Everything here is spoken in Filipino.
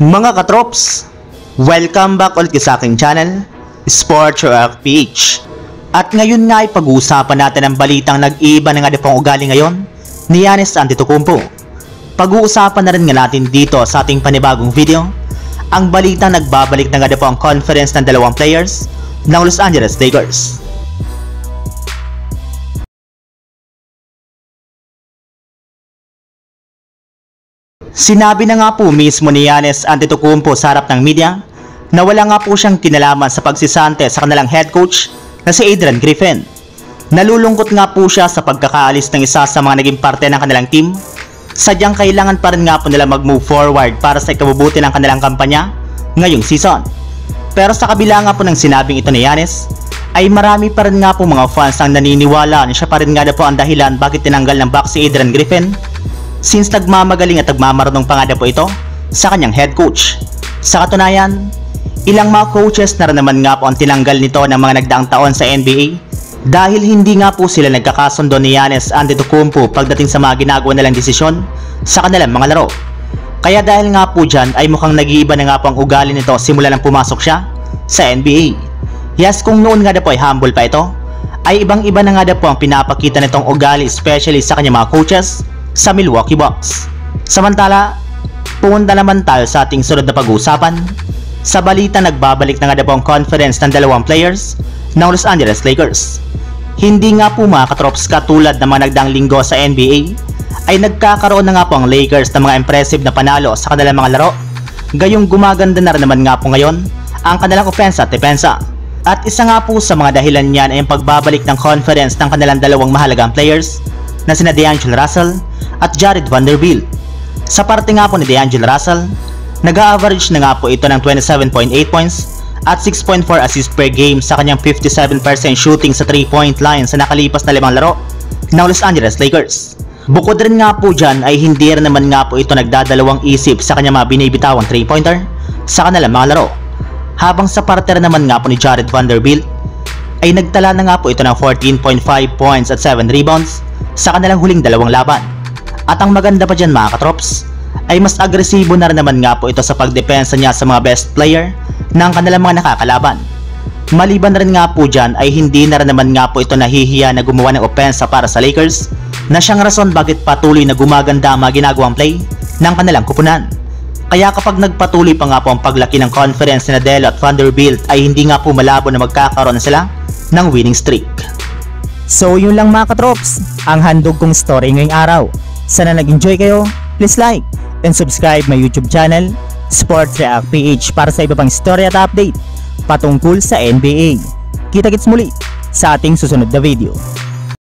Mga katrops, welcome back ulit sa aking channel, Sports PH. At ngayon nga ay pag-uusapan natin ang balitang nag-iiba na nga pong ugali ngayon ni Giannis Antetokounmpo. Pag-uusapan na rin nga natin dito sa ating panibagong video ang balitang nagbabalik na nga po ang conference ng dalawang players ng Los Angeles Lakers. Sinabi na nga po mismo ni Giannis Antetokounmpo sa harap ng media na wala nga po siyang kinalaman sa pagsisante sa kanilang head coach na si Adrian Griffin. Nalulungkot nga po siya sa pagkakaalis ng isa sa mga naging parte ng kanilang team. Sadyang kailangan pa rin nga po nila mag-move forward para sa ikabubuti ng kanilang kampanya ngayong season. Pero sa kabila nga po ng sinabing ito ni Giannis, ay marami pa rin nga po mga fans ang naniniwala na siya pa rin nga po ang dahilan bakit tinanggal ng Bucks si Adrian Griffin, since nagmamagaling at nagmamarunong pa nga po ito sa kanyang head coach. Sa katunayan, ilang mga coaches na rin naman nga po ang tinanggal nito ng mga nagdaang taon sa NBA dahil hindi nga po sila nagkakasundo ni Giannis Antetokounmpo pagdating sa mga ginagawa nilang desisyon sa kanilang mga laro. Kaya dahil nga po dyan ay mukhang nag-iiba na nga po ang ugali nito simula nang pumasok siya sa NBA. Yes, kung noon nga po ay humble pa ito, ay ibang-iba na nga po ang pinapakita nitong ugali, especially sa kanyang mga coaches sa Milwaukee Bucks. Samantala, pumunta naman tayo sa ating sunod na pag-uusapan sa balita nagbabalik na nga po ang conference ng dalawang players ng Los Angeles Lakers. Hindi nga po mga katrops katulad ng mga nagdaang linggo sa NBA ay nagkakaroon na nga po ang Lakers ng mga impressive na panalo sa kanilang mga laro, gayong gumaganda na rin naman nga po ngayon ang kanilang opensa at depensa. At isa nga po sa mga dahilan niyan ay ang pagbabalik ng conference ng kanilang dalawang mahalagang players na sina D'Angelo Russell at Jared Vanderbilt. Sa parte nga po ni D'Angelo Russell, nag-a-average na nga po ito ng 27.8 points at 6.4 assists per game sa kanyang 57% shooting sa 3-point line sa nakalipas na 5 laro ng Los Angeles Lakers. Bukod rin nga po dyan ay hindi rin naman nga po ito nagdadalawang isip sa kanyang mga binibitawang 3-pointer sa kanilang mga laro. Habang sa parte rin naman nga po ni Jared Vanderbilt ay nagtala na nga po ito ng 14.5 points at 7 rebounds sa kanilang huling dalawang laban. At ang maganda pa dyan mga katrops ay mas agresibo na rin naman nga po ito sa pagdepensa niya sa mga best player ng kanilang mga nakakalaban. Maliban na rin nga po dyan ay hindi na rin naman nga po ito nahihiya na gumawa ng opensa para sa Lakers na siyang rason bakit patuloy na gumaganda ang mga ginagawang play ng kanilang kupunan. Kaya kapag nagpatuloy pa nga po ang paglaki ng conference ni Delo at Vanderbilt ay hindi nga po malabo na magkakaroon na sila ng winning streak. So yun lang mga katrops, ang handog kong story ngayong araw. Sana nag-enjoy kayo, please like and subscribe my YouTube channel, Sports React PH, para sa iba pang story at update patungkol sa NBA. Kita-kits muli sa ating susunod na video.